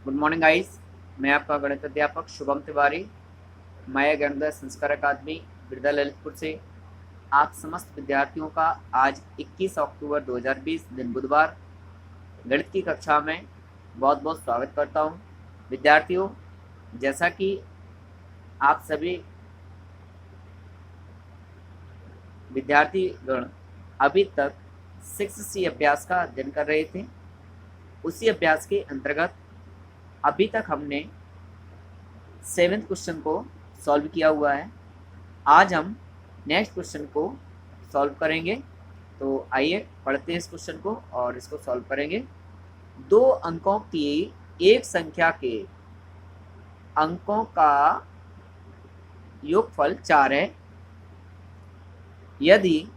Good morning guys. मैं आपका गणित अध्यापक शुभम तिवारी, माया ज्ञानोदय संस्कार अकादमी बिरदा ललितपुर से आप समस्त विद्यार्थियों का आज 21 अक्टूबर 2020 दिन बुधवार गणित की कक्षा में बहुत बहुत स्वागत करता हूं। विद्यार्थियों, जैसा कि आप सभी विद्यार्थी गण अभी तक 6C अभ्यास का अध्ययन कर रहे थे, उसी अभ्यास के अंतर्गत अभी तक हमने 7th क्वेश्चन को सॉल्व किया हुआ है। आज हम नेक्स्ट क्वेश्चन को सॉल्व करेंगे। तो आइए पढ़ते हैं इस क्वेश्चन को और इसको सॉल्व करेंगे। 2 अंकों की एक संख्या के अंकों का योगफल 4 है। यदि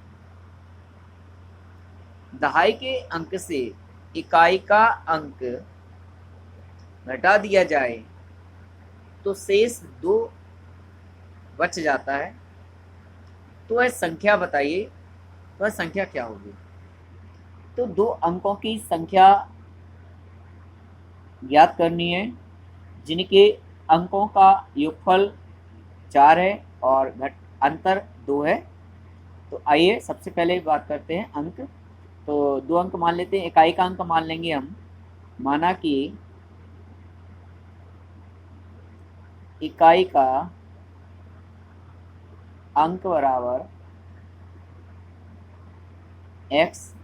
दहाई के अंक से इकाई का अंक घटा दिया जाए तो शेष 2 बच जाता है, तो वह संख्या बताइए, तो वह संख्या क्या होगी। तो 2 अंकों की संख्या ज्ञात करनी है जिनके अंकों का योगफल 4 है और अंतर 2 है। तो आइए सबसे पहले बात करते हैं अंक। तो 2 अंक मान लेते हैं। इकाई का अंक मान लेंगे हम। माना कि इकाई का अंक बराबर x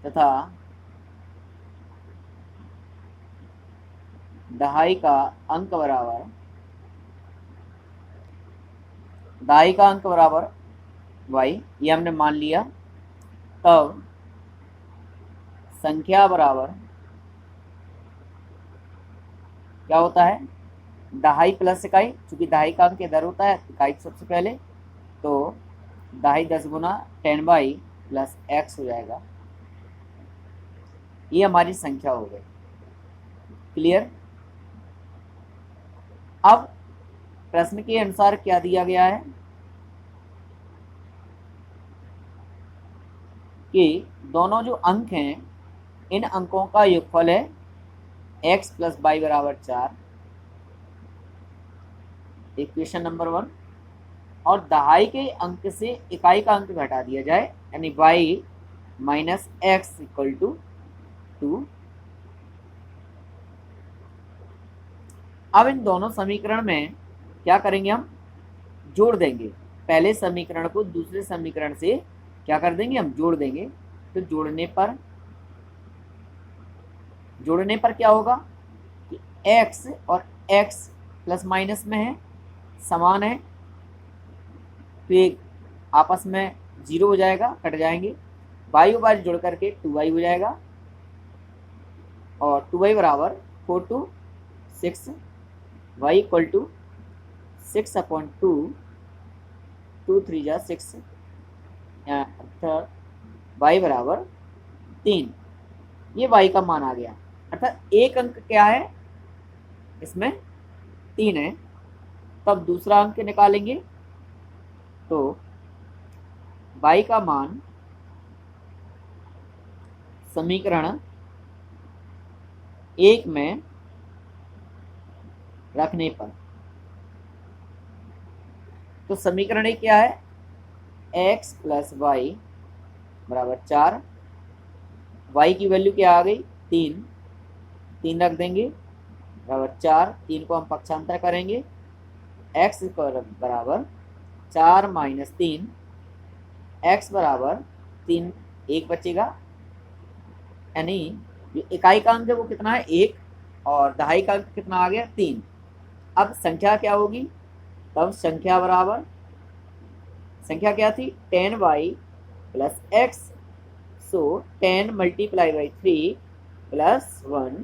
तथा दहाई का अंक बराबर y, ये हमने मान लिया। तब संख्या बराबर क्या होता है, दहाई प्लस इकाई। चूंकि दहाई का अंक इधर होता है, इकाई सबसे पहले, तो दहाई 10 गुना 10y प्लस x हो जाएगा। ये हमारी संख्या हो गई। क्लियर। अब प्रश्न के अनुसार क्या दिया गया है कि दोनों जो अंक हैं, इन अंकों का योगफल है x प्लस y बराबर 4, इक्वेशन नंबर 1। और दहाई के अंक से इकाई का अंक घटा दिया जाए, यानी y minus x equal to 2। अब इन दोनों समीकरण में क्या करेंगे, हम जोड़ देंगे। पहले समीकरण को दूसरे समीकरण से क्या कर देंगे, हम जोड़ देंगे। तो जोड़ने पर क्या होगा कि x और x प्लस माइनस में है, समान है, तो ये आपस में 0 हो जाएगा, कट जाएंगे। y और y जोड़ करके 2y हो जाएगा और 2y बराबर 4 to 6, y इक्वल टू 6/2, 2 3 जा 6, अर्थात y बराबर 3। ये y का मान आ गया। अर्थात एक अंक क्या है, इसमें 3 है। तब दूसरा अंक निकालेंगे तो y का मान समीकरण 1 में रखने पर, तो समीकरण 1 क्या है, x प्लस वाई बराबर 4। y की वैल्यू क्या आ गई, 3 रख देंगे बराबर 4। 3 को हम पक्षांतर करेंगे, x बराबर 4 माइनस 3, x बराबर 3, 1 बचेगा। यानी जो इकाई का अंक है वो कितना है, 1, और दहाई का अंक कितना आ गया, 3। अब संख्या क्या होगी, तब संख्या क्या थी, 10y plus x। So 10 multiply by 3 plus 1,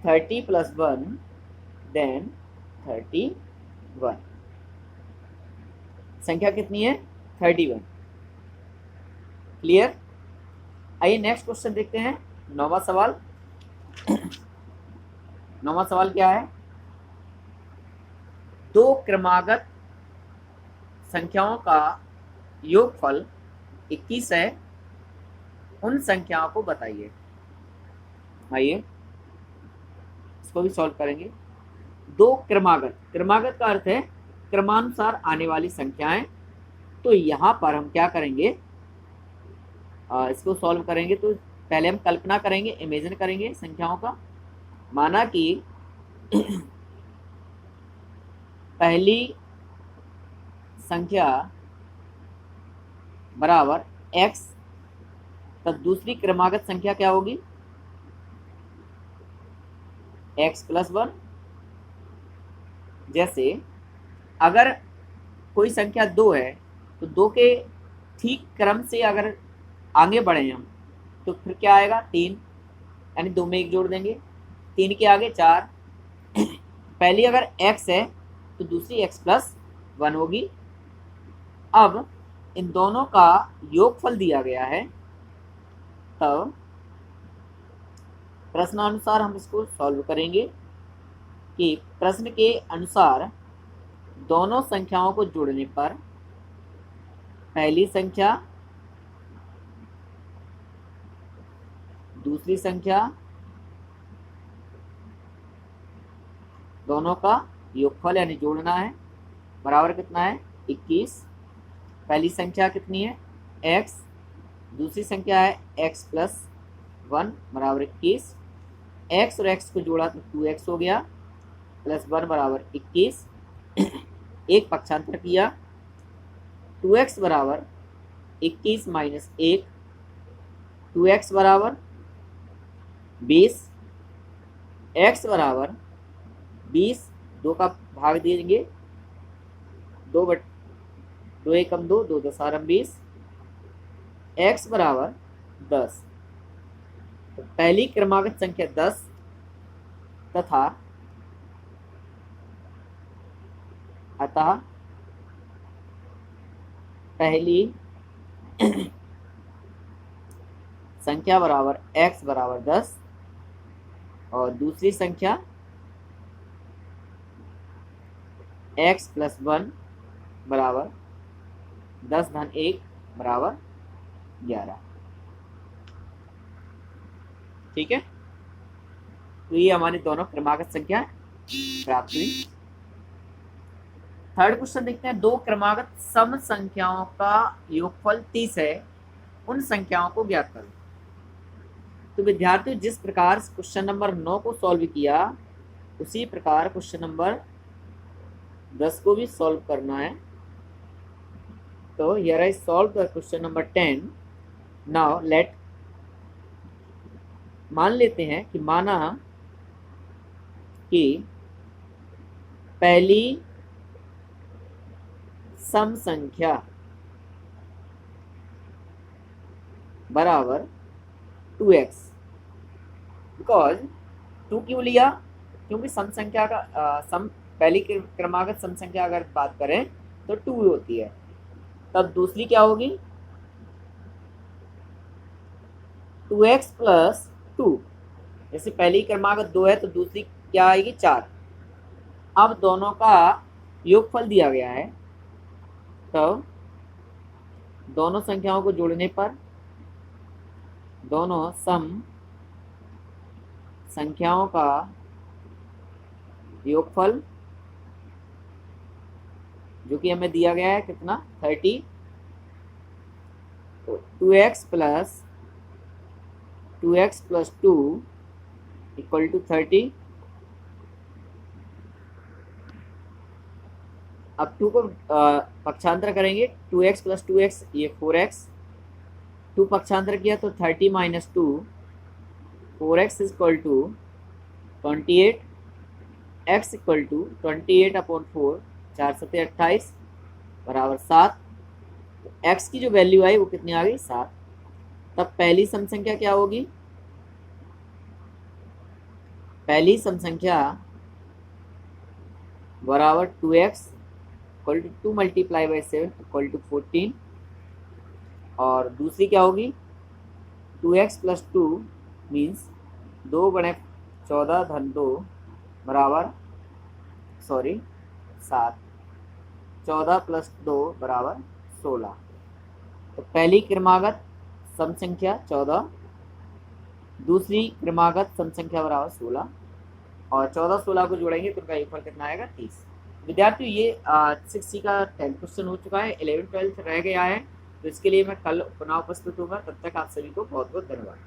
30 plus 1 then 31। संख्या कितनी है, 31। क्लियर। आइए नेक्स्ट क्वेश्चन देखते हैं, 9वां सवाल। 9वां सवाल क्या है, 2 क्रमागत संख्याओं का योगफल 21 है, उन संख्याओं को बताइए। आइए इसको भी सॉल्व करेंगे। दो क्रमागत, क्रमागत का अर्थ है क्रमानुसार आने वाली संख्याएं। तो यहाँ पर हम क्या करेंगे, इसको सॉल्व करेंगे तो पहले हम कल्पना करेंगे, इमेजिन करेंगे संख्याओं का। माना कि पहली संख्या बराबर x, तब दूसरी क्रमागत संख्या क्या होगी, x प्लस 1। जैसे अगर कोई संख्या 2 है तो 2 के ठीक क्रम से अगर आगे बढ़े हम तो फिर क्या आएगा, 3, यानी 2 में 1 जोड़ देंगे, 3 के आगे 4। पहली अगर x है तो दूसरी x प्लस 1 होगी। अब इन दोनों का योगफल दिया गया है, तब प्रश्नानुसार हम इसको सॉल्व करेंगे कि प्रश्न के अनुसार दोनों संख्याओं को जोड़ने पर पहली संख्या दूसरी संख्या दोनों का योगफल यानी जोड़ना है, बराबर कितना है, 21। पहली संख्या कितनी है, x, दूसरी संख्या है x प्लस 1 बराबर 21। x और x को जोड़ा तो 2x हो गया, प्लस 1 बराबर 21। एक पक्षांतर किया, 2x बराबर 21 माइनस 1, 2x बराबर 20, x बराबर 20, 2 का भाग देंगे, 2 एकम 2, 2 दसारम 20, x बराबर 10। तो पहली क्रमागत संख्या 10 तथा अतः पहली संख्या बराबर x बराबर 10 और दूसरी संख्या x प्लस 1 बराबर 10 धन 1 बराबर 11। ठीक है, तो ये हमारी दोनों क्रमागत संख्या प्राप्त हुई। थर्ड क्वेश्चन देखते हैं, दो क्रमागत सम संख्याओं का योगफल 30 है, उन संख्याओं को ज्ञात करो। तो विद्यार्थियों जिस प्रकार क्वेश्चन नंबर 9 को सॉल्व किया उसी प्रकार क्वेश्चन नंबर 10 को भी सॉल्व करना है। तो here I solve the question number 10. Now let, मान लेते हैं कि माना कि पहली सम संख्या बराबर 2x। बिकॉज 2 क्यों लिया, क्योंकि सम संख्या का पहली क्रमागत सम संख्या अगर बात करें तो 2 होती है। तब दूसरी क्या होगी, 2x प्लस 2। जैसे पहली क्रमागत 2 है तो दूसरी क्या आएगी, 4। अब दोनों का योगफल दिया गया है, तो दोनों संख्याओं को जोड़ने पर दोनों सम संख्याओं का योगफल जो कि हमें दिया गया है कितना, 30। तो 2x प्लस 2 इक्वल टू 30। अब 2 को पक्षांतर करेंगे, 2x प्लस 2x ये 4x, 2 पक्षांतर किया तो 30 minus 2, 4x equal to 28, x equal to 28 upon 4, 4 सत्ते 28 बराबर 7। x की जो वैल्यू आई वो कितनी आ गई, 7। तब पहली सम संख्या क्या होगी, पहली सम संख्या बराबर 2x equal to 2 multiply by 7 equal to 14। और दूसरी क्या होगी, 2x प्लस 2 मीन्स 2 गुणे 14 धन 2 बराबर 7, 14 प्लस 2 बराबर 16। तो पहली क्रमागत सम संख्या 14 दूसरी क्रमागत सम संख्या बराबर 16 और 14 16 को जोड़ेंगे तो उनका योगफल कितना आएगा 30। विद्यार्थियों ये 6C का 10th क्वेश्चन हो चुका है, 11th 12th रह गया है, तो इसके लिए मैं कल पुनः उपस्थित होगा। तब तक आप सभी को बहुत बहुत धन्यवाद।